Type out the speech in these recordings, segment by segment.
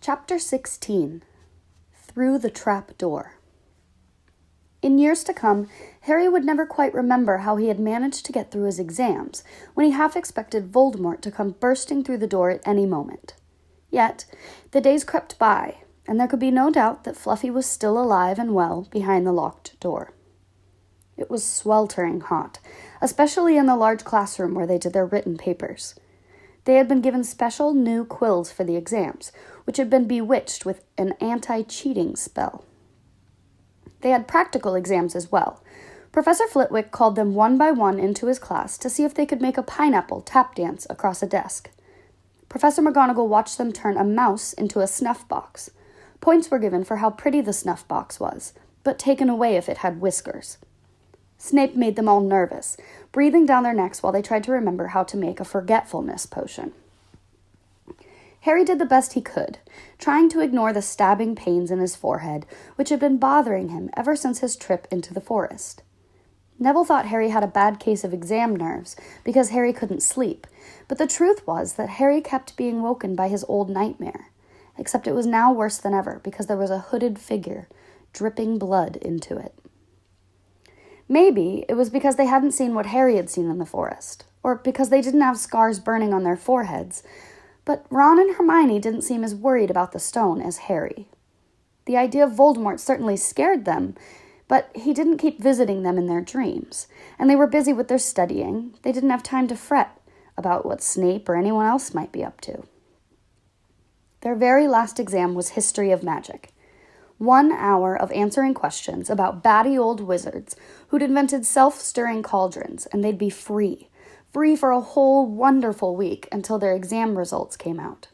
Chapter 16. Through the Trap Door. In years to come, Harry would never quite remember how he had managed to get through his exams when he half expected Voldemort to come bursting through the door at any moment. Yet, the days crept by, and there could be no doubt that Fluffy was still alive and well behind the locked door. It was sweltering hot, especially in the large classroom where they did their written papers. They had been given special new quills for the exams, which had been bewitched with an anti-cheating spell. They had practical exams as well. Professor Flitwick called them one by one into his class to see if they could make a pineapple tap dance across a desk. Professor McGonagall watched them turn a mouse into a snuff box. Points were given for how pretty the snuff box was, but taken away if it had whiskers. Snape made them all nervous, breathing down their necks while they tried to remember how to make a forgetfulness potion. Harry did the best he could, trying to ignore the stabbing pains in his forehead, which had been bothering him ever since his trip into the forest. Neville thought Harry had a bad case of exam nerves because Harry couldn't sleep, but the truth was that Harry kept being woken by his old nightmare, except it was now worse than ever because there was a hooded figure dripping blood into it. Maybe it was because they hadn't seen what Harry had seen in the forest, or because they didn't have scars burning on their foreheads, but Ron and Hermione didn't seem as worried about the stone as Harry. The idea of Voldemort certainly scared them, but he didn't keep visiting them in their dreams, and they were busy with their studying. They didn't have time to fret about what Snape or anyone else might be up to. Their very last exam was History of Magic. 1 hour of answering questions about batty old wizards who'd invented self-stirring cauldrons, and they'd be free for a whole wonderful week until their exam results came out.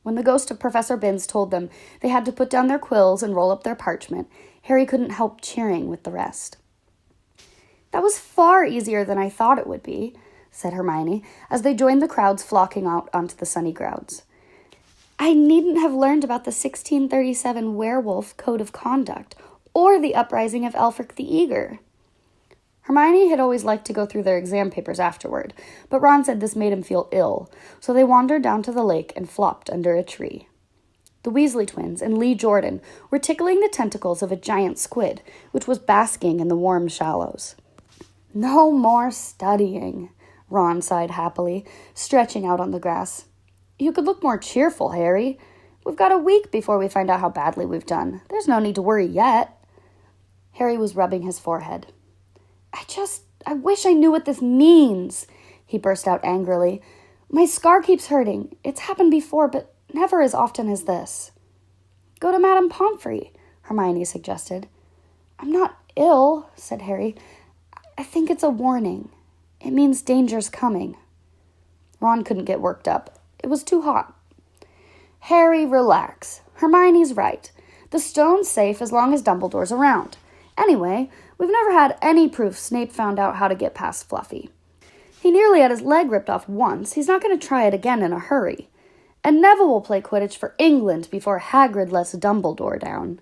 When the ghost of Professor Binns told them they had to put down their quills and roll up their parchment, Harry couldn't help cheering with the rest. "That was far easier than I thought it would be," said Hermione, as they joined the crowds flocking out onto the sunny grounds. "I needn't have learned about the 1637 werewolf code of conduct or the uprising of Elfric the Eager." Hermione had always liked to go through their exam papers afterward, but Ron said this made him feel ill, so they wandered down to the lake and flopped under a tree. The Weasley twins and Lee Jordan were tickling the tentacles of a giant squid, which was basking in the warm shallows. "No more studying," Ron sighed happily, stretching out on the grass. "You could look more cheerful, Harry. We've got a week before we find out how badly we've done. There's no need to worry yet." Harry was rubbing his forehead. I wish I knew what this means," he burst out angrily. "My scar keeps hurting. It's happened before, but never as often as this." "Go to Madame Pomfrey," Hermione suggested. "I'm not ill," said Harry. "I think it's a warning. It means danger's coming." Ron couldn't get worked up. It was too hot. "Harry, relax. Hermione's right. The stone's safe as long as Dumbledore's around. Anyway, we've never had any proof Snape found out how to get past Fluffy. He nearly had his leg ripped off once. He's not going to try it again in a hurry. And Neville will play Quidditch for England before Hagrid lets Dumbledore down."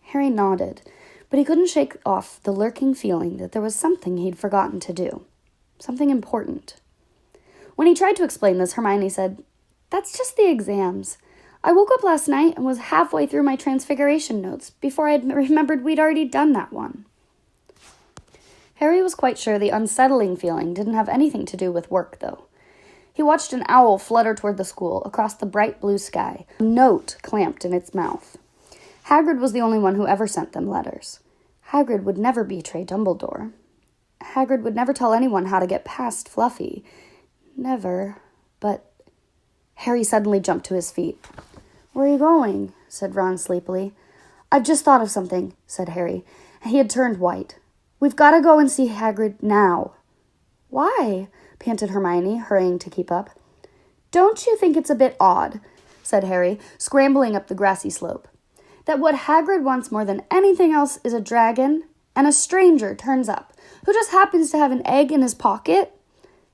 Harry nodded, but he couldn't shake off the lurking feeling that there was something he'd forgotten to do. Something important. When he tried to explain this, Hermione said, "That's just the exams. I woke up last night and was halfway through my Transfiguration notes before I had remembered we'd already done that one." Harry was quite sure the unsettling feeling didn't have anything to do with work, though. He watched an owl flutter toward the school across the bright blue sky, a note clamped in its mouth. Hagrid was the only one who ever sent them letters. Hagrid would never betray Dumbledore. Hagrid would never tell anyone how to get past Fluffy. Never. But Harry suddenly jumped to his feet. "Where are you going?" said Ron sleepily. "I've just thought of something," said Harry. He had turned white. "We've got to go and see Hagrid now." "Why?" panted Hermione, hurrying to keep up. "Don't you think it's a bit odd," said Harry, scrambling up the grassy slope, "that what Hagrid wants more than anything else is a dragon, and a stranger turns up, who just happens to have an egg in his pocket?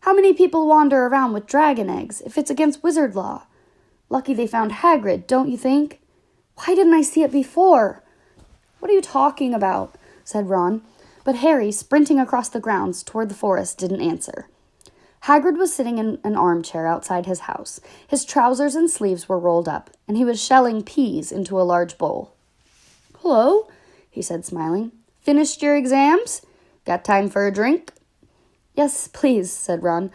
How many people wander around with dragon eggs if it's against wizard law? Lucky they found Hagrid, don't you think? Why didn't I see it before?" "What are you talking about?" said Ron, but Harry, sprinting across the grounds toward the forest, didn't answer. Hagrid was sitting in an armchair outside his house. His trousers and sleeves were rolled up, and he was shelling peas into a large bowl. "Hello," he said, smiling. "Finished your exams? Got time for a drink?" "Yes, please," said Ron,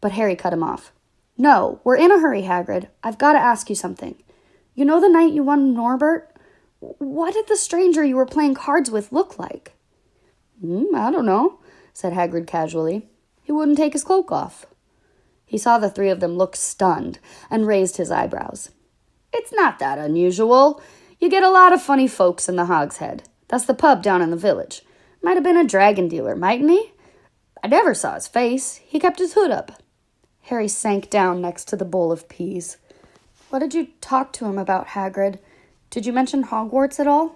but Harry cut him off. "No, we're in a hurry, Hagrid. I've got to ask you something. You know the night you won Norbert? What did the stranger you were playing cards with look like?" "I don't know," said Hagrid casually. "He wouldn't take his cloak off." He saw the three of them look stunned and raised his eyebrows. "It's not that unusual. You get a lot of funny folks in the Hog's Head. That's the pub down in the village. Might have been a dragon dealer, mightn't he? I never saw his face. He kept his hood up." Harry sank down next to the bowl of peas. "What did you talk to him about, Hagrid? Did you mention Hogwarts at all?"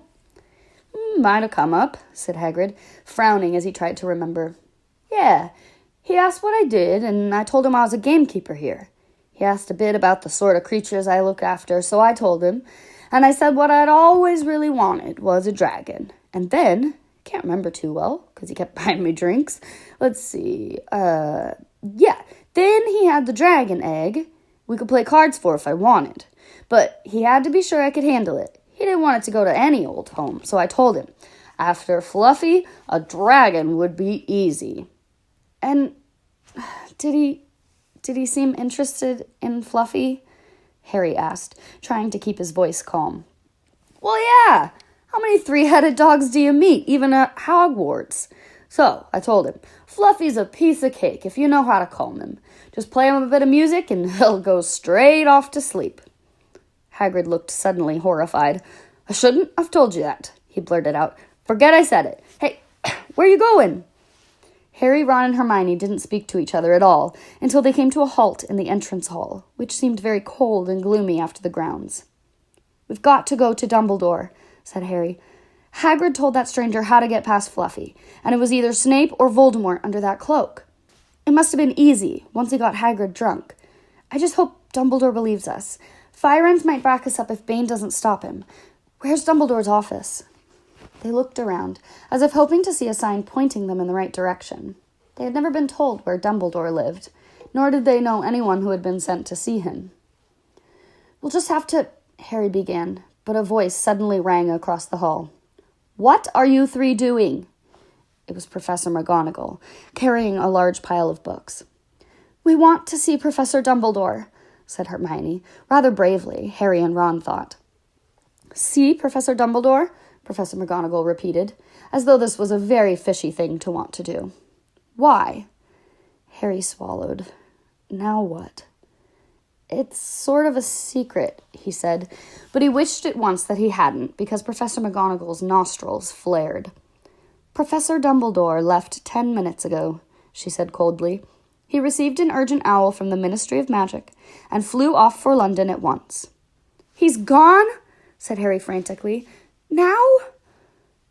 "Might have come up," said Hagrid, frowning as he tried to remember. "Yeah, he asked what I did, and I told him I was a gamekeeper here. He asked a bit about the sort of creatures I look after, so I told him, and I said what I'd always really wanted was a dragon. And then, can't remember too well, because he kept buying me drinks. Let's see, then he had the dragon egg we could play cards for if I wanted. But he had to be sure I could handle it. He didn't want it to go to any old home, so I told him, after Fluffy, a dragon would be easy." "And did he seem interested in Fluffy?" Harry asked, trying to keep his voice calm. "Well, yeah. How many three-headed dogs do you meet, even at Hogwarts? So, I told him, Fluffy's a piece of cake if you know how to calm him. Just play him a bit of music and he'll go straight off to sleep." Hagrid looked suddenly horrified. "I shouldn't have told you that," he blurted out. "Forget I said it. Hey, where you going?" Harry, Ron, and Hermione didn't speak to each other at all until they came to a halt in the entrance hall, which seemed very cold and gloomy after the grounds. "We've got to go to Dumbledore," said Harry. "Hagrid told that stranger how to get past Fluffy, and it was either Snape or Voldemort under that cloak. It must have been easy once he got Hagrid drunk. I just hope Dumbledore believes us. Firenze might back us up if Bane doesn't stop him. Where's Dumbledore's office?" They looked around, as if hoping to see a sign pointing them in the right direction. They had never been told where Dumbledore lived, nor did they know anyone who had been sent to see him. "We'll just have to," Harry began, but a voice suddenly rang across the hall. "What are you three doing?" It was Professor McGonagall, carrying a large pile of books. "We want to see Professor Dumbledore," said Hermione, rather bravely, Harry and Ron thought. "See Professor Dumbledore?" Professor McGonagall repeated, as though this was a very fishy thing to want to do. "Why?" Harry swallowed. Now what? "It's sort of a secret," he said, but he wished at once that he hadn't, because Professor McGonagall's nostrils flared. "Professor Dumbledore left 10 minutes ago," she said coldly. "He received an urgent owl from the Ministry of Magic and flew off for London at once." "He's gone?" said Harry frantically. "Now?"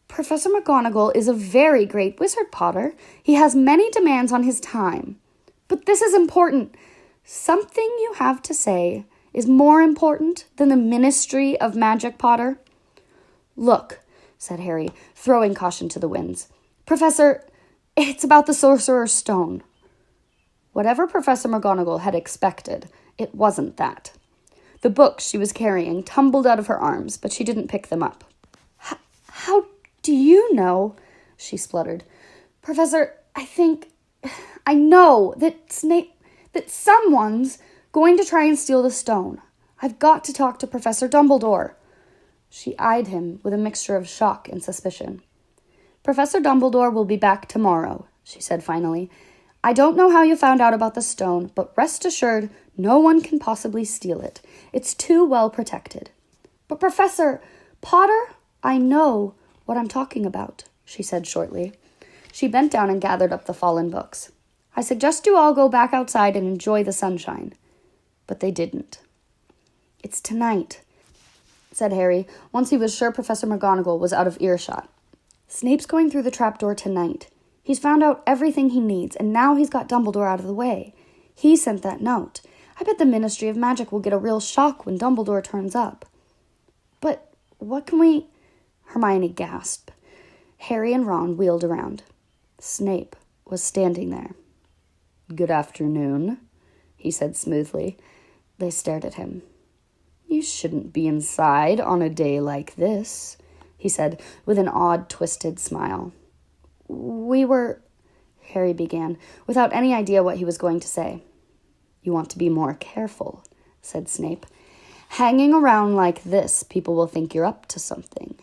"Professor McGonagall is a very great wizard, Potter. He has many demands on his time. But this is important. Something you have to say is more important than the Ministry of Magic, Potter." "Look," said Harry, throwing caution to the winds. "Professor, it's about the Sorcerer's Stone." Whatever Professor McGonagall had expected, it wasn't that. The books she was carrying tumbled out of her arms, but she didn't pick them up. How do you know?" she spluttered. "Professor, I know that someone's going to try and steal the stone. I've got to talk to Professor Dumbledore." She eyed him with a mixture of shock and suspicion. "Professor Dumbledore will be back tomorrow," she said finally. "I don't know how you found out about the stone, but rest assured no one can possibly steal it. It's too well protected." "But Professor Potter, I know what I'm talking about," she said shortly. She bent down and gathered up the fallen books. "I suggest you all go back outside and enjoy the sunshine." But they didn't. "It's tonight," said Harry, once he was sure Professor McGonagall was out of earshot. "Snape's going through the trapdoor tonight. He's found out everything he needs, and now he's got Dumbledore out of the way. He sent that note. I bet the Ministry of Magic will get a real shock when Dumbledore turns up." "But what can we—" Hermione gasped. Harry and Ron wheeled around. Snape was standing there. "Good afternoon," he said smoothly. They stared at him. "You shouldn't be inside on a day like this," he said with an odd, twisted smile. "We were," Harry began, without any idea what he was going to say. "You want to be more careful," said Snape. "Hanging around like this, people will think you're up to something.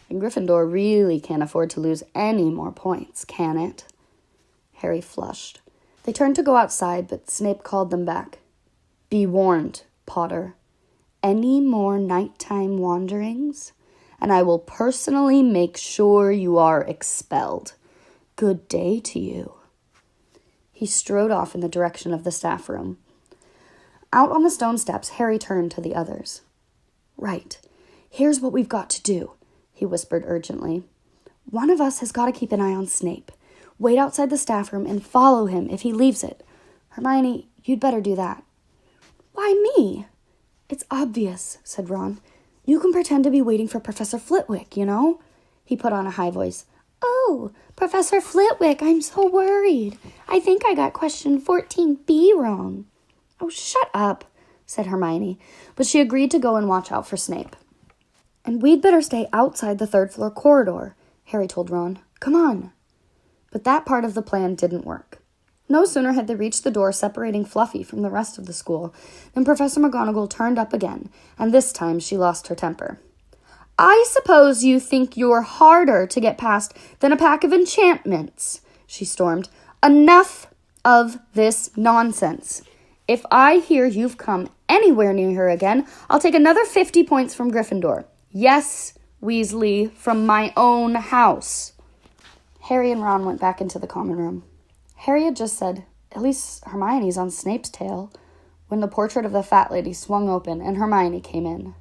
And Gryffindor really can't afford to lose any more points, can it?" Harry flushed. They turned to go outside, but Snape called them back. "Be warned, Potter. Any more nighttime wanderings, and I will personally make sure you are expelled. Good day to you." He strode off in the direction of the staff room. Out on the stone steps, Harry turned to the others. "Right. Here's what we've got to do," he whispered urgently. "One of us has got to keep an eye on Snape. Wait outside the staff room and follow him if he leaves it. Hermione, you'd better do that." "Why me?" "It's obvious," said Ron. "You can pretend to be waiting for Professor Flitwick, you know?" He put on a high voice. "Oh, Professor Flitwick, I'm so worried. I think I got question 14B wrong." "Oh, shut up," said Hermione, but she agreed to go and watch out for Snape. "And we'd better stay outside the third-floor corridor," Harry told Ron. "Come on." But that part of the plan didn't work. No sooner had they reached the door separating Fluffy from the rest of the school than Professor McGonagall turned up again, and this time she lost her temper. "I suppose you think you're harder to get past than a pack of enchantments," she stormed. "Enough of this nonsense. If I hear you've come anywhere near her again, I'll take another 50 points from Gryffindor. Yes, Weasley, from my own house." Harry and Ron went back into the common room. Harry had just said, "At least Hermione's on Snape's tail," when the portrait of the fat lady swung open and Hermione came in.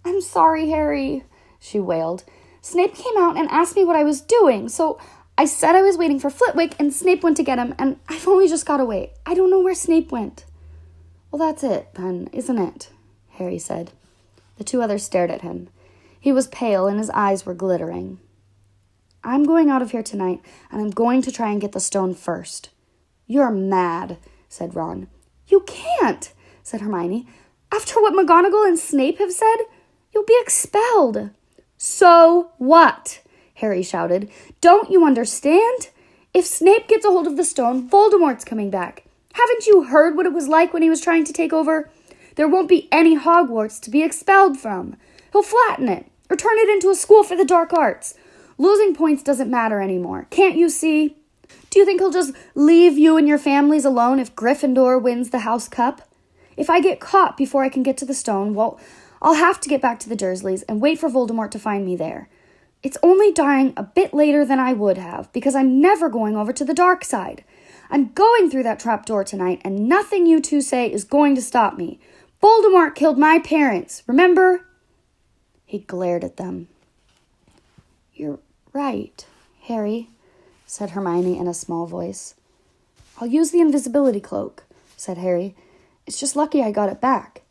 "I'm sorry, Harry," she wailed. "Snape came out and asked me what I was doing, so I said I was waiting for Flitwick, and Snape went to get him, and I've only just got away. I don't know where Snape went." "Well, that's it, then, isn't it?" Harry said. The two others stared at him. He was pale, and his eyes were glittering. "I'm going out of here tonight, and I'm going to try and get the stone first." "You're mad," said Ron. "You can't," said Hermione. "After what McGonagall and Snape have said, you'll be expelled." "So what?" Harry shouted. "Don't you understand? If Snape gets a hold of the stone, Voldemort's coming back. Haven't you heard what it was like when he was trying to take over? There won't be any Hogwarts to be expelled from. He'll flatten it, or turn it into a school for the dark arts. Losing points doesn't matter anymore. Can't you see? Do you think he'll just leave you and your families alone if Gryffindor wins the House Cup? If I get caught before I can get to the stone, well, I'll have to get back to the Dursleys and wait for Voldemort to find me there. It's only dying a bit later than I would have, because I'm never going over to the dark side. I'm going through that trapdoor tonight, and nothing you two say is going to stop me. Voldemort killed my parents, remember?" He glared at them. "You're right, Harry," said Hermione in a small voice. "I'll use the invisibility cloak," said Harry. "It's just lucky I got it back."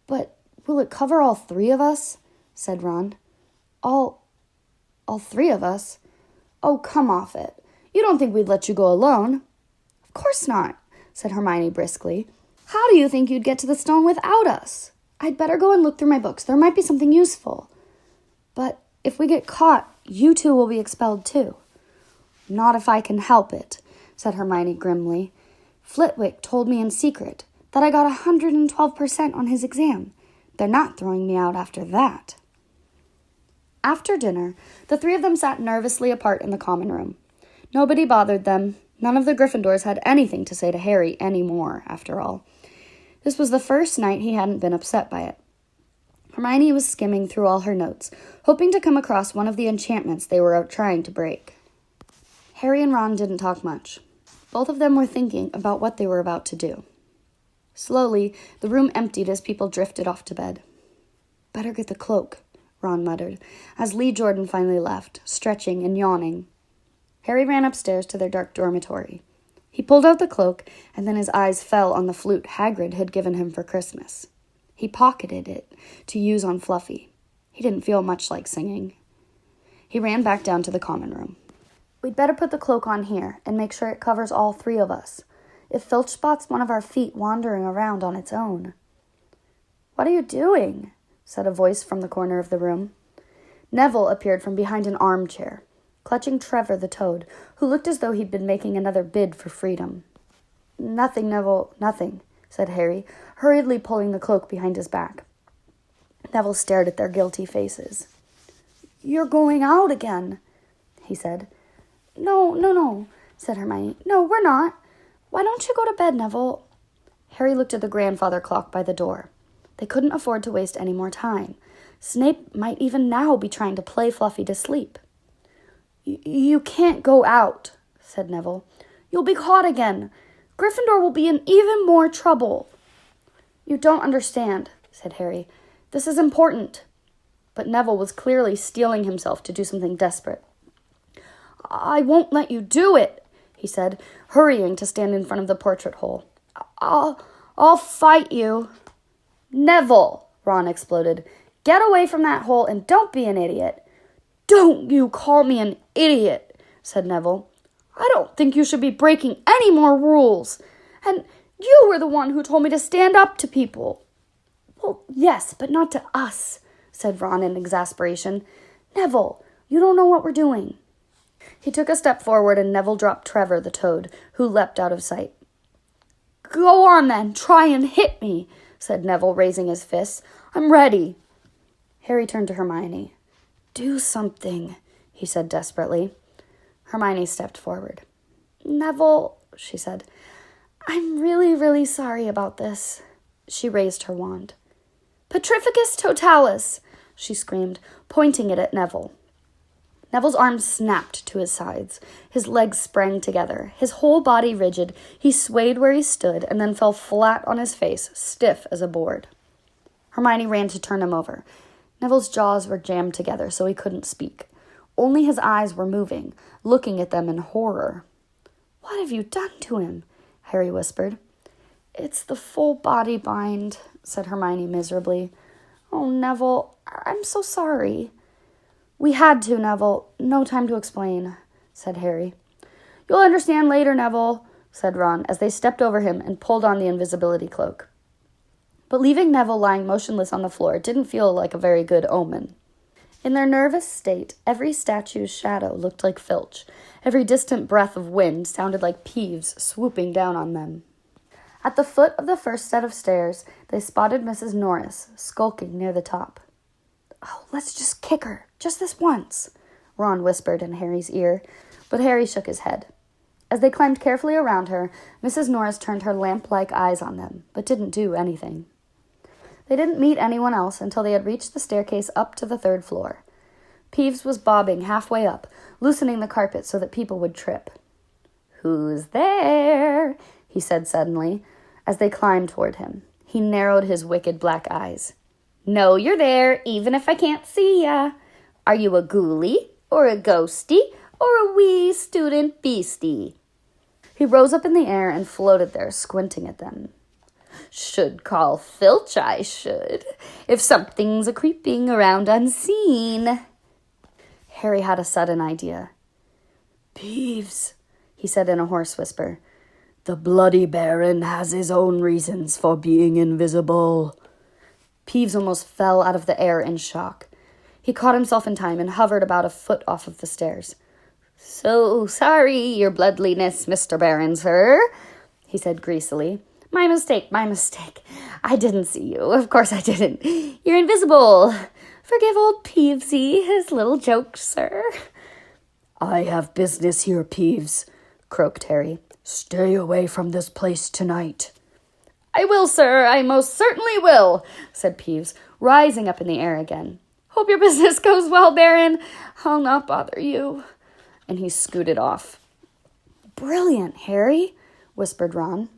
"But will it cover all three of us?" said Ron. All three of us? Oh, come off it. You don't think we'd let you go alone?" "Of course not," said Hermione briskly. "How do you think you'd get to the stone without us? I'd better go and look through my books. There might be something useful." "But if we get caught, you two will be expelled too." "Not if I can help it," said Hermione grimly. "Flitwick told me in secret that I got 112% on his exam. They're not throwing me out after that." After dinner, the three of them sat nervously apart in the common room. Nobody bothered them. None of the Gryffindors had anything to say to Harry anymore, after all. This was the first night he hadn't been upset by it. Hermione was skimming through all her notes, hoping to come across one of the enchantments they were trying to break. Harry and Ron didn't talk much. Both of them were thinking about what they were about to do. Slowly, the room emptied as people drifted off to bed. "Better get the cloak," Ron muttered, as Lee Jordan finally left, stretching and yawning. Harry ran upstairs to their dark dormitory. He pulled out the cloak, and then his eyes fell on the flute Hagrid had given him for Christmas. He pocketed it to use on Fluffy. He didn't feel much like singing. He ran back down to the common room. "We'd better put the cloak on here and make sure it covers all three of us. if Filch spots one of our feet wandering around on its own." "What are you doing?" said a voice from the corner of the room. Neville appeared from behind an armchair, clutching Trevor the toad, who looked as though he'd been making another bid for freedom. "Nothing, Neville, nothing," said Harry, hurriedly pulling the cloak behind his back. Neville stared at their guilty faces. "You're going out again," he said. No, said Hermione. "No, we're not. Why don't you go to bed, Neville?" Harry looked at the grandfather clock by the door. They couldn't afford to waste any more time. Snape might even now be trying to play Fluffy to sleep. You can't go out," said Neville. "You'll be caught again. Gryffindor will be in even more trouble." "You don't understand," said Harry. "This is important." But Neville was clearly steeling himself to do something desperate. "I won't let you do it," he said, hurrying to stand in front of the portrait hole. I'll fight you." "Neville," Ron exploded, "get away from that hole and don't be an idiot." "Don't you call me an idiot," said Neville. "I don't think you should be breaking any more rules. And you were the one who told me to stand up to people." "Well, yes, but not to us," said Ron in exasperation. "Neville, you don't know what we're doing." He took a step forward and Neville dropped Trevor the toad, who leapt out of sight. "Go on then, try and hit me," said Neville, raising his fists. "I'm ready." Harry turned to Hermione. "Do something," he said desperately. Hermione stepped forward. "Neville," she said, "I'm really, really sorry about this." She raised her wand. "Petrificus totalis," she screamed, pointing it at Neville. Neville's arms snapped to his sides. His legs sprang together. His whole body rigid, he swayed where he stood and then fell flat on his face, stiff as a board. Hermione ran to turn him over. Neville's jaws were jammed together so he couldn't speak. Only his eyes were moving, looking at them in horror. "What have you done to him?" Harry whispered. "It's the full body bind," said Hermione miserably. "Oh, Neville, I'm so sorry." "We had to, Neville. No time to explain," said Harry. "You'll understand later, Neville," said Ron, as they stepped over him and pulled on the invisibility cloak. But leaving Neville lying motionless on the floor didn't feel like a very good omen. In their nervous state, every statue's shadow looked like Filch. Every distant breath of wind sounded like Peeves swooping down on them. At the foot of the first set of stairs, they spotted Mrs. Norris, skulking near the top. "Oh, let's just kick her, just this once," Ron whispered in Harry's ear, but Harry shook his head. As they climbed carefully around her, Mrs. Norris turned her lamp-like eyes on them, but didn't do anything. They didn't meet anyone else until they had reached the staircase up to the 3rd floor. Peeves was bobbing halfway up, loosening the carpet so that people would trip. "Who's there?" he said suddenly. As they climbed toward him, he narrowed his wicked black eyes. "Know you're there, even if I can't see ya. Are you a ghoulie, or a ghosty, or a wee student beastie?" He rose up in the air and floated there, squinting at them. "Should call Filch, I should, if something's a-creeping around unseen." Harry had a sudden idea. "Peeves," he said in a hoarse whisper, "the Bloody Baron has his own reasons for being invisible." Peeves almost fell out of the air in shock. He caught himself in time and hovered about a foot off of the stairs. "So sorry, your bloodliness, Mr. Baron, sir," he said greasily. My mistake. I didn't see you. Of course I didn't. You're invisible. Forgive old Peevesy his little joke, sir." "I have business here, Peeves," croaked Harry. "Stay away from this place tonight." "I will, sir. I most certainly will," said Peeves, rising up in the air again. "Hope your business goes well, Baron. I'll not bother you." And he scooted off. "Brilliant, Harry," whispered Ron.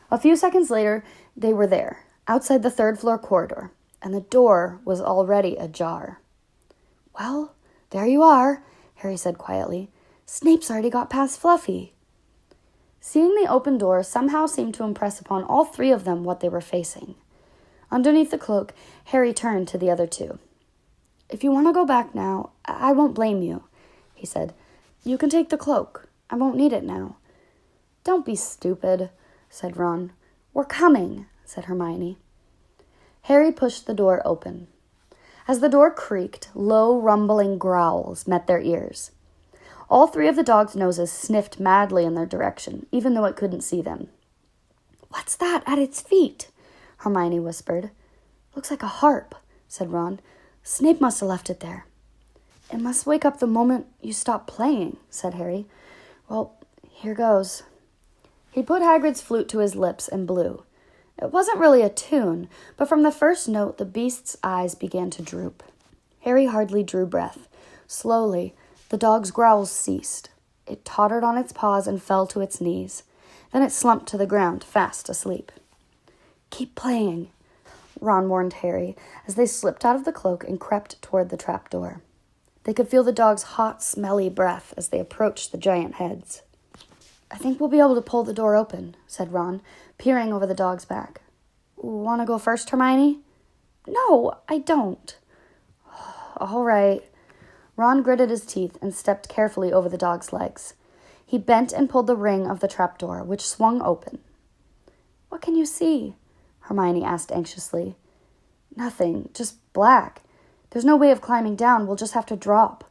A few seconds later, they were there, outside the 3rd floor corridor, and the door was already ajar. "Well, there you are," Harry said quietly. "Snape's already got past Fluffy." Seeing the open door somehow seemed to impress upon all 3 of them what they were facing. Underneath the cloak, Harry turned to the other 2. "If you want to go back now, I won't blame you," he said. "You can take the cloak. I won't need it now. Don't be stupid, said Ron. We're coming, said Hermione. Harry pushed the door open. As the door creaked, low, rumbling growls met their ears. All three of the dogs' noses sniffed madly in their direction, even though it couldn't see them. What's that at its feet? Hermione whispered. Looks like a harp, said Ron. Snape must have left it there. It must wake up the moment you stop playing, said Harry. Well, here goes. He put Hagrid's flute to his lips and blew. It wasn't really a tune, but from the first note the beast's eyes began to droop. Harry hardly drew breath. Slowly, the dog's growls ceased. It tottered on its paws and fell to its knees. Then it slumped to the ground, fast asleep. Keep playing, Ron warned Harry as they slipped out of the cloak and crept toward the trapdoor. They could feel the dog's hot, smelly breath as they approached the giant heads. I think we'll be able to pull the door open, said Ron, peering over the dog's back. Want to go first, Hermione? No, I don't. All right. Ron gritted his teeth and stepped carefully over the dog's legs. He bent and pulled the ring of the trapdoor, which swung open. What can you see? Hermione asked anxiously. Nothing, just black. There's no way of climbing down. We'll just have to drop.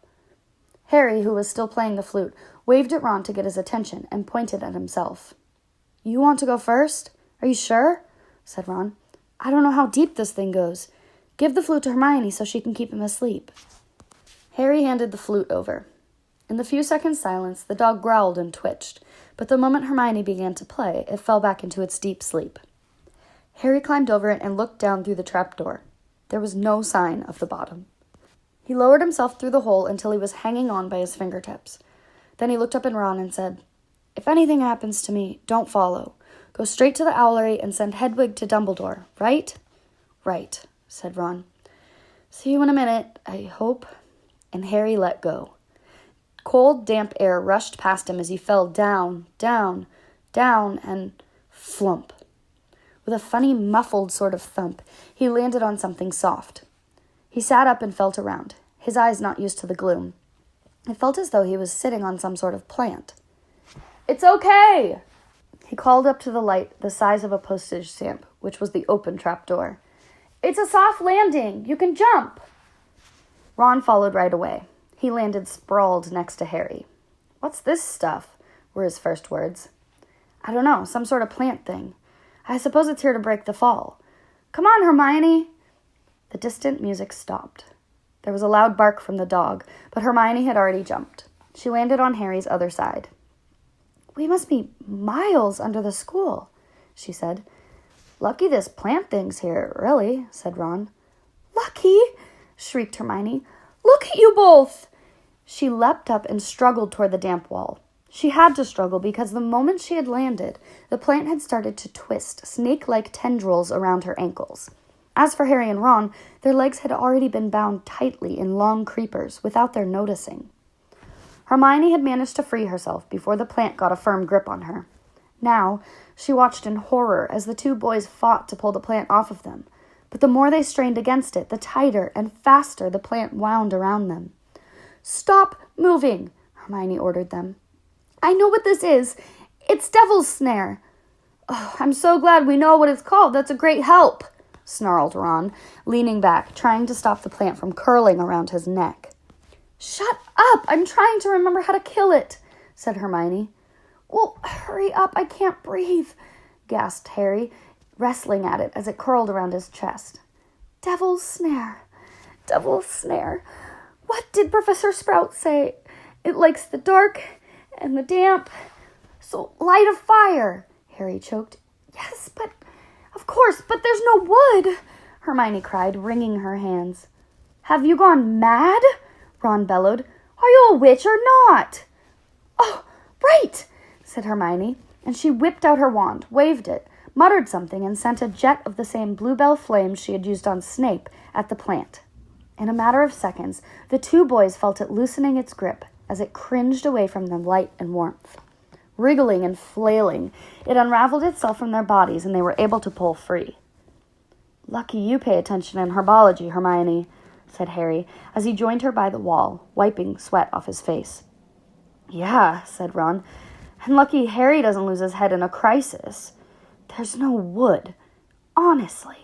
Harry, who was still playing the flute, waved at Ron to get his attention and pointed at himself. You want to go first? Are you sure? Said Ron. I don't know how deep this thing goes. Give the flute to Hermione so she can keep him asleep. Harry handed the flute over. In the few seconds' silence, the dog growled and twitched, but the moment Hermione began to play, it fell back into its deep sleep. Harry climbed over it and looked down through the trapdoor. There was no sign of the bottom. He lowered himself through the hole until he was hanging on by his fingertips. Then he looked up at Ron and said, If anything happens to me, don't follow. Go straight to the owlery and send Hedwig to Dumbledore, right? Right, said Ron. See you in a minute, I hope. And Harry let go. Cold, damp air rushed past him as he fell down, down, down, and flump. With a funny, muffled sort of thump, he landed on something soft. He sat up and felt around, his eyes not used to the gloom. It felt as though he was sitting on some sort of plant. It's okay! He called up to the light the size of a postage stamp, which was the open trapdoor. It's a soft landing! You can jump! Ron followed right away. He landed sprawled next to Harry. What's this stuff? Were his first words. I don't know, some sort of plant thing. I suppose it's here to break the fall. Come on, Hermione! The distant music stopped. There was a loud bark from the dog, but Hermione had already jumped. She landed on Harry's other side. We must be miles under the school, she said. Lucky this plant thing's here, really, said Ron. Lucky? Shrieked Hermione. Look at you both! She leapt up and struggled toward the damp wall. She had to struggle because the moment she had landed, the plant had started to twist snake-like tendrils around her ankles. As for Harry and Ron, their legs had already been bound tightly in long creepers without their noticing. Hermione had managed to free herself before the plant got a firm grip on her. Now, she watched in horror as the two boys fought to pull the plant off of them. But the more they strained against it, the tighter and faster the plant wound around them. Stop moving, Hermione ordered them. I know what this is. It's Devil's Snare. Oh, I'm so glad we know what it's called. That's a great help, snarled Ron, leaning back, trying to stop the plant from curling around his neck. Shut up! I'm trying to remember how to kill it, said Hermione. Well, hurry up, I can't breathe, gasped Harry, wrestling at it as it curled around his chest. Devil's Snare. Devil's Snare. What did Professor Sprout say? It likes the dark and the damp. So light a fire, Harry choked. Yes, but of course, but there's no wood, Hermione cried, wringing her hands. Have you gone mad? Ron bellowed. Are you a witch or not? Oh, right, said Hermione, and she whipped out her wand, waved it, muttered something, and sent a jet of the same bluebell flame she had used on Snape at the plant. In a matter of seconds, the two boys felt it loosening its grip as it cringed away from the light and warmth. Wriggling and flailing, it unraveled itself from their bodies, and they were able to pull free. Lucky you pay attention in herbology, Hermione, said Harry, as he joined her by the wall, wiping sweat off his face. Yeah, said Ron. And lucky Harry doesn't lose his head in a crisis. There's no wood. Honestly.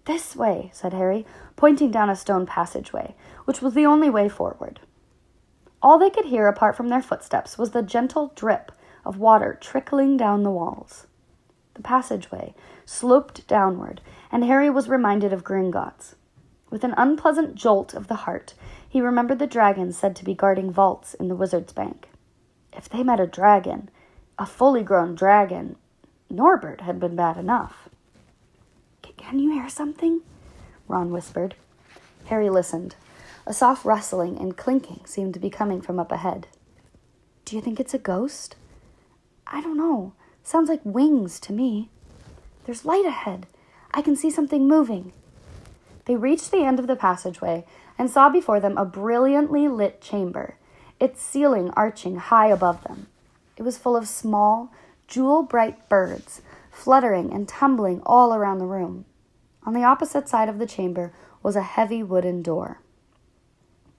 This way, said Harry, pointing down a stone passageway, which was the only way forward. All they could hear apart from their footsteps was the gentle drip of water trickling down the walls. The passageway sloped downward, and Harry was reminded of Gringotts. With an unpleasant jolt of the heart, he remembered the dragons said to be guarding vaults in the Wizard's Bank. If they met a dragon, a fully grown dragon, Norbert had been bad enough. Can you hear something? Ron whispered. Harry listened. A soft rustling and clinking seemed to be coming from up ahead. Do you think it's a ghost? I don't know. Sounds like wings to me. There's light ahead. I can see something moving. They reached the end of the passageway and saw before them a brilliantly lit chamber, its ceiling arching high above them. It was full of small, jewel-bright birds, fluttering and tumbling all around the room. On the opposite side of the chamber was a heavy wooden door.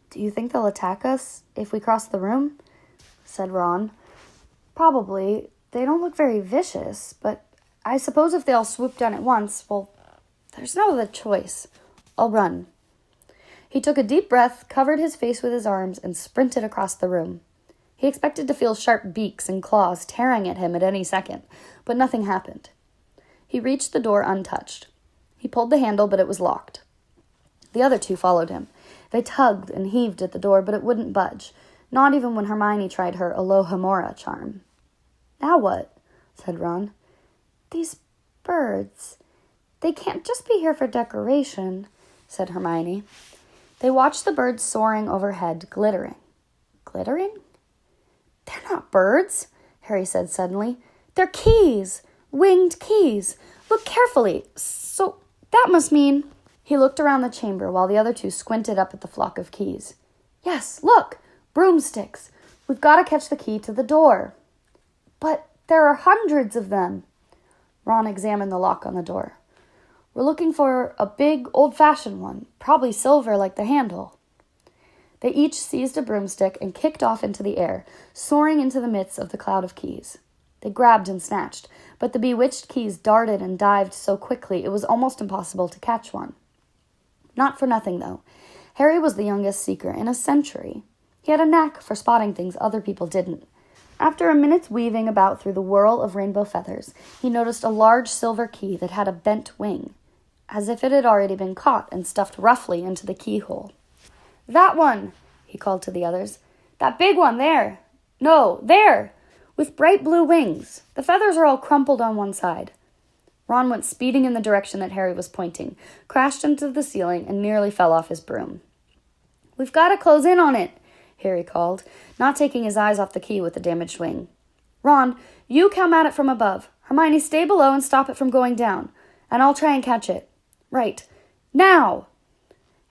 Do you think they'll attack us if we cross the room? Said Ron. Probably. They don't look very vicious, but I suppose if they all swoop down at once, well, there's no other choice. I'll run. He took a deep breath, covered his face with his arms, and sprinted across the room. He expected to feel sharp beaks and claws tearing at him at any second, but nothing happened. He reached the door untouched. He pulled the handle, but it was locked. The other two followed him. They tugged and heaved at the door, but it wouldn't budge, not even when Hermione tried her Alohomora charm. Now what? Said Ron. These birds. They can't just be here for decoration, said Hermione. They watched the birds soaring overhead, glittering. Glittering? They're not birds, Harry said suddenly. They're keys, winged keys. Look carefully. So that must mean... He looked around the chamber while the other two squinted up at the flock of keys. Yes, look, broomsticks. We've got to catch the key to the door. But there are hundreds of them. Ron examined the lock on the door. We're looking for a big, old-fashioned one, probably silver like the handle. They each seized a broomstick and kicked off into the air, soaring into the midst of the cloud of keys. They grabbed and snatched, but the bewitched keys darted and dived so quickly it was almost impossible to catch one. Not for nothing, though. Harry was the youngest seeker in a century. He had a knack for spotting things other people didn't. After a minute's weaving about through the whirl of rainbow feathers, he noticed a large silver key that had a bent wing, as if it had already been caught and stuffed roughly into the keyhole. That one, he called to the others. That big one there. No, there, with bright blue wings. The feathers are all crumpled on one side. Ron went speeding in the direction that Harry was pointing, crashed into the ceiling, and nearly fell off his broom. We've got to close in on it, Harry called, not taking his eyes off the key with the damaged wing. Ron, you come at it from above. Hermione, stay below and stop it from going down, and I'll try and catch it. Right. Now!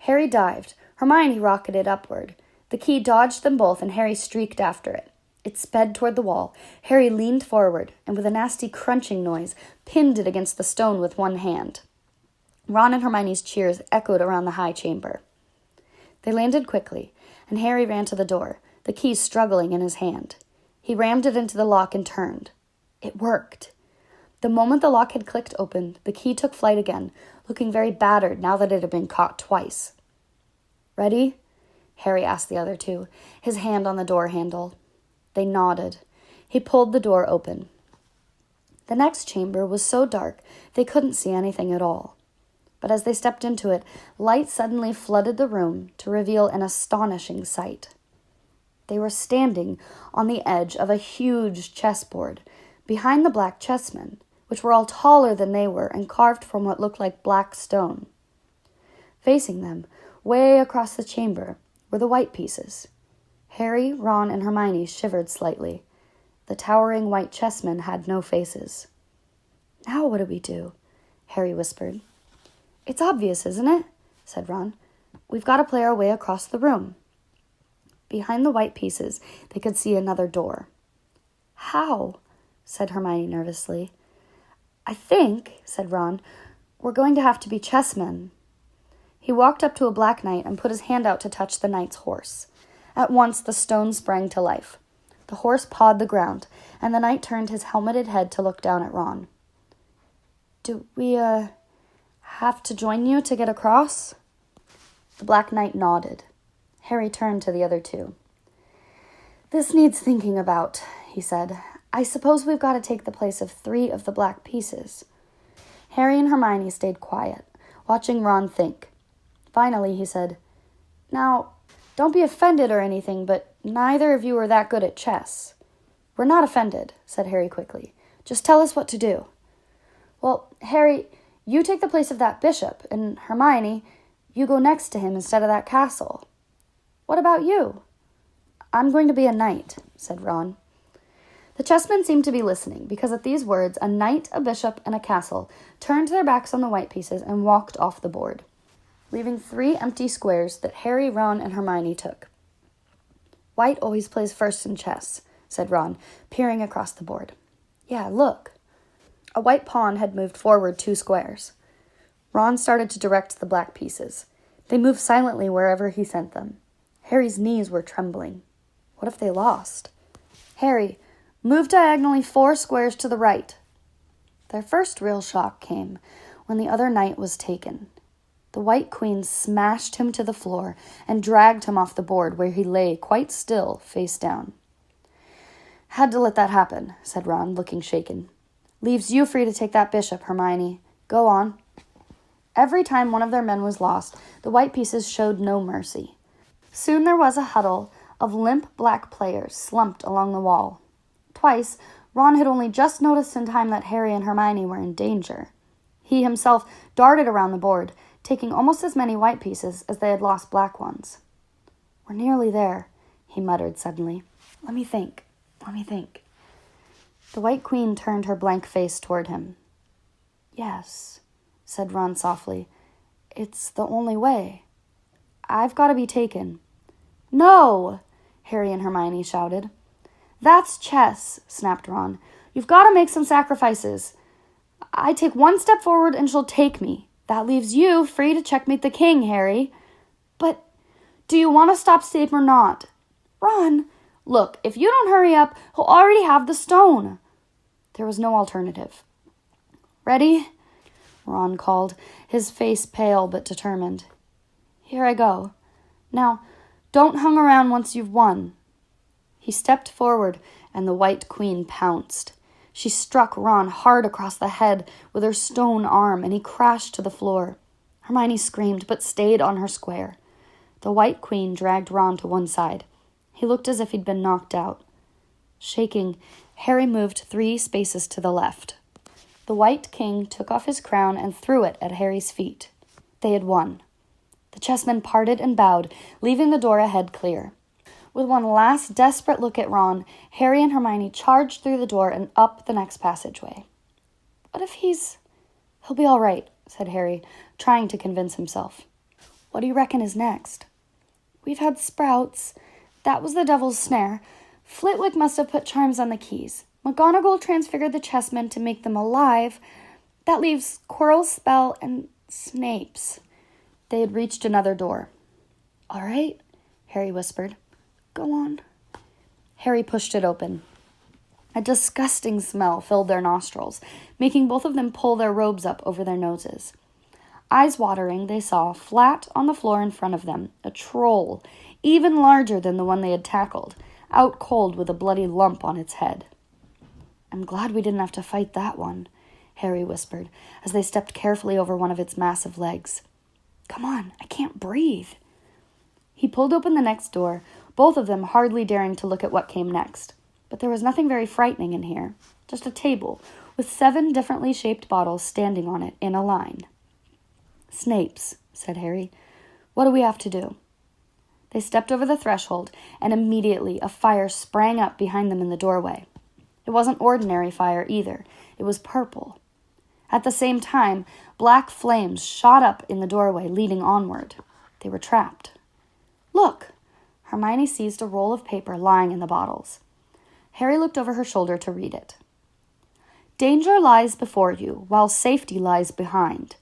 Harry dived. Hermione rocketed upward. The key dodged them both, and Harry streaked after it. It sped toward the wall. Harry leaned forward, and with a nasty crunching noise, pinned it against the stone with one hand. Ron and Hermione's cheers echoed around the high chamber. They landed quickly, and Harry ran to the door, the key struggling in his hand. He rammed it into the lock and turned. It worked. The moment the lock had clicked open, the key took flight again, looking very battered now that it had been caught twice. Ready? Harry asked the other two, his hand on the door handle. They nodded. He pulled the door open. The next chamber was so dark they couldn't see anything at all. But as they stepped into it, light suddenly flooded the room to reveal an astonishing sight. They were standing on the edge of a huge chessboard, behind the black chessmen, which were all taller than they were and carved from what looked like black stone. Facing them, way across the chamber, were the white pieces. Harry, Ron, and Hermione shivered slightly. The towering white chessmen had no faces. Now what do we do? Harry whispered. It's obvious, isn't it? Said Ron. We've got to play our way across the room. Behind the white pieces, they could see another door. How? Said Hermione nervously. I think, said Ron, we're going to have to be chessmen. He walked up to a black knight and put his hand out to touch the knight's horse. At once the stone sprang to life. The horse pawed the ground, and the knight turned his helmeted head to look down at Ron. Do we, have to join you to get across? The Black Knight nodded. Harry turned to the other two. This needs thinking about, he said. I suppose we've got to take the place of 3 of the black pieces. Harry and Hermione stayed quiet, watching Ron think. Finally, he said, Now, don't be offended or anything, but neither of you are that good at chess. We're not offended, said Harry quickly. Just tell us what to do. Well, Harry, you take the place of that bishop, and Hermione, you go next to him instead of that castle. What about you? I'm going to be a knight, said Ron. The chessmen seemed to be listening, because at these words, a knight, a bishop, and a castle turned their backs on the white pieces and walked off the board, leaving 3 empty squares that Harry, Ron, and Hermione took. White always plays first in chess, said Ron, peering across the board. Yeah, look. A white pawn had moved forward 2 squares. Ron started to direct the black pieces. They moved silently wherever he sent them. Harry's knees were trembling. What if they lost? Harry, move diagonally 4 squares to the right. Their first real shock came when the other knight was taken. The White Queen smashed him to the floor and dragged him off the board, where he lay quite still, face down. Had to let that happen, said Ron, looking shaken. Leaves you free to take that bishop, Hermione. Go on. Every time one of their men was lost, the white pieces showed no mercy. Soon there was a huddle of limp black players slumped along the wall. Twice, Ron had only just noticed in time that Harry and Hermione were in danger. He himself darted around the board, taking almost as many white pieces as they had lost black ones. We're nearly there, he muttered suddenly. Let me think. The White Queen turned her blank face toward him. Yes, said Ron softly. It's the only way. I've got to be taken. No, Harry and Hermione shouted. That's chess, snapped Ron. You've got to make some sacrifices. I take 1 step forward and she'll take me. That leaves you free to checkmate the king, Harry. But do you want to stop Snape or not? Ron, look, if you don't hurry up, he'll already have the stone. There was no alternative. Ready? Ron called, his face pale but determined. Here I go. Now, don't hang around once you've won. He stepped forward, and the White Queen pounced. She struck Ron hard across the head with her stone arm, and he crashed to the floor. Hermione screamed, but stayed on her square. The White Queen dragged Ron to one side. He looked as if he'd been knocked out. Shaking, Harry moved 3 spaces to the left. The White King took off his crown and threw it at Harry's feet. They had won. The chessmen parted and bowed, leaving the door ahead clear. With one last desperate look at Ron, Harry and Hermione charged through the door and up the next passageway. What if He'll be all right, said Harry, trying to convince himself. What do you reckon is next? We've had sprouts. That was the devil's snare. Flitwick must have put charms on the keys. McGonagall transfigured the chessmen to make them alive. That leaves Quirrell's spell and Snape's. They had reached another door. All right, Harry whispered. Go on. Harry pushed it open. A disgusting smell filled their nostrils, making both of them pull their robes up over their noses. Eyes watering, they saw, flat on the floor in front of them, a troll, even larger than the one they had tackled, out cold with a bloody lump on its head. I'm glad we didn't have to fight that one, Harry whispered, as they stepped carefully over one of its massive legs. Come on, I can't breathe. He pulled open the next door, both of them hardly daring to look at what came next. But there was nothing very frightening in here, just a table with 7 differently shaped bottles standing on it in a line. Snape's, said Harry. What do we have to do? They stepped over the threshold, and immediately a fire sprang up behind them in the doorway. It wasn't ordinary fire either. It was purple. At the same time, black flames shot up in the doorway, leading onward. They were trapped. Look! Hermione seized a roll of paper lying in the bottles. Harry looked over her shoulder to read it. Danger lies before you, while safety lies behind.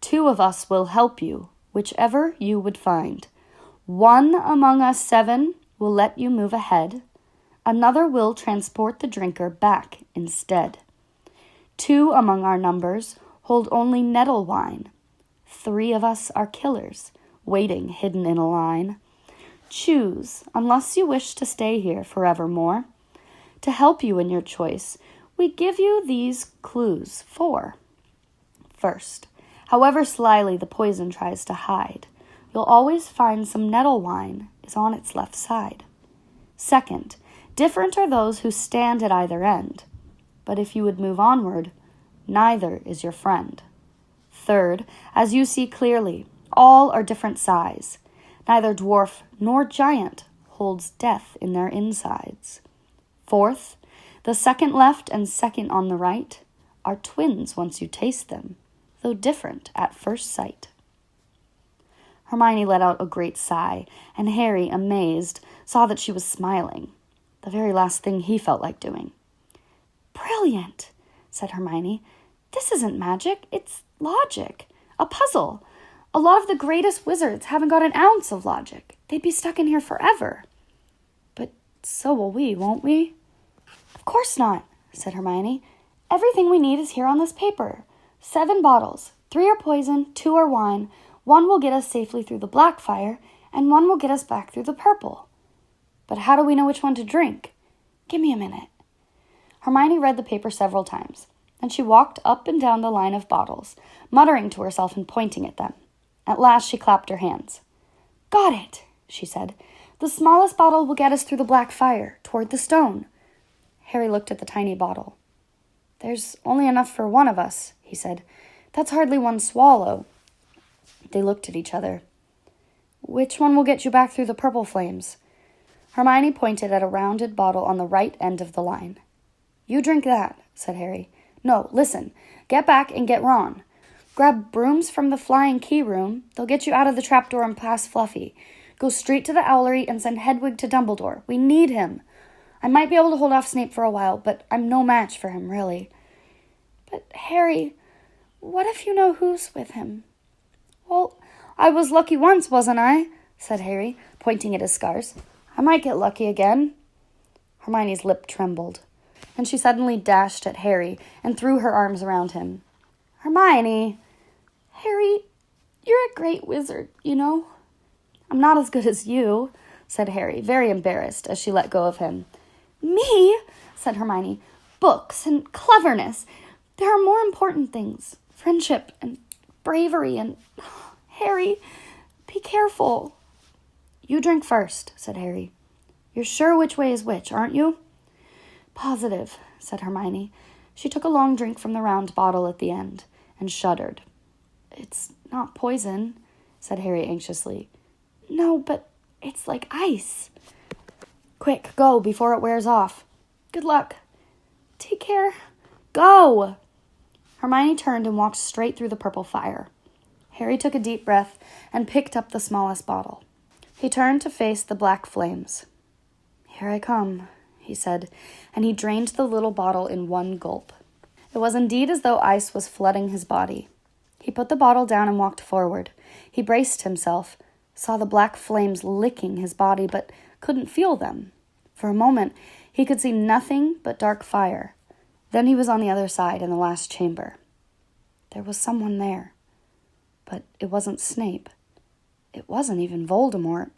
2 of us will help you, whichever you would find. 1 among us 7 will let you move ahead. Another will transport the drinker back instead. 2 among our numbers hold only nettle wine. 3 of us are killers, waiting hidden in a line. Choose, unless you wish to stay here forevermore. To help you in your choice, we give you these clues 4. First, however slyly the poison tries to hide, you'll always find some nettle wine is on its left side. Second, different are those who stand at either end, but if you would move onward, neither is your friend. Third, as you see clearly, all are different size. Neither dwarf nor giant holds death in their insides. Fourth, the second left and second on the right are twins once you taste them, though different at first sight. Hermione let out a great sigh, and Harry, amazed, saw that she was smiling, the very last thing he felt like doing. "Brilliant," said Hermione. "This isn't magic, it's logic. A puzzle. A lot of the greatest wizards haven't got an ounce of logic. They'd be stuck in here forever. But so will we, won't we?" "Of course not," said Hermione. "Everything we need is here on this paper. 7 bottles. 3 are poison, 2 are wine. 1 will get us safely through the black fire, and 1 will get us back through the purple. But how do we know which one to drink? Give me a minute." Hermione read the paper several times. Then she walked up and down the line of bottles, muttering to herself and pointing at them. At last she clapped her hands. "Got it," she said. "The smallest bottle will get us through the black fire, toward the stone." Harry looked at the tiny bottle. "There's only enough for 1 of us," he said. "That's hardly 1 swallow." They looked at each other. "Which one will get you back through the purple flames?" Hermione pointed at a rounded bottle on the right end of the line. "You drink that," said Harry. "No, listen. Get back and get Ron. Grab brooms from the flying key room. They'll get you out of the trapdoor and past Fluffy. Go straight to the owlery and send Hedwig to Dumbledore. We need him. I might be able to hold off Snape for a while, but I'm no match for him, really." "But, Harry, what if you know who's with him?" "Well, I was lucky once, wasn't I?" said Harry, pointing at his scars. "I might get lucky again." Hermione's lip trembled, and she suddenly dashed at Harry and threw her arms around him. "Hermione!" "Harry, you're a great wizard, you know." "I'm not as good as you," said Harry, very embarrassed as she let go of him. "Me?" said Hermione. "Books and cleverness. There are more important things. Friendship and bravery and... Harry, be careful." "You drink first," said Harry. "You're sure which way is which, aren't you?" "Positive," said Hermione. She took a long drink from the round bottle at the end and shuddered. "It's not poison," said Harry anxiously. "No, but it's like ice." "Quick, go before it wears off." "Good luck." "Take care." "Go!" Hermione turned and walked straight through the purple fire. Harry took a deep breath and picked up the smallest bottle. He turned to face the black flames. "Here I come," he said, and he drained the little bottle in 1 gulp. It was indeed as though ice was flooding his body. He put the bottle down and walked forward. He braced himself, saw the black flames licking his body, but couldn't feel them. For a moment, he could see nothing but dark fire. Then he was on the other side in the last chamber. There was someone there. But it wasn't Snape. It wasn't even Voldemort.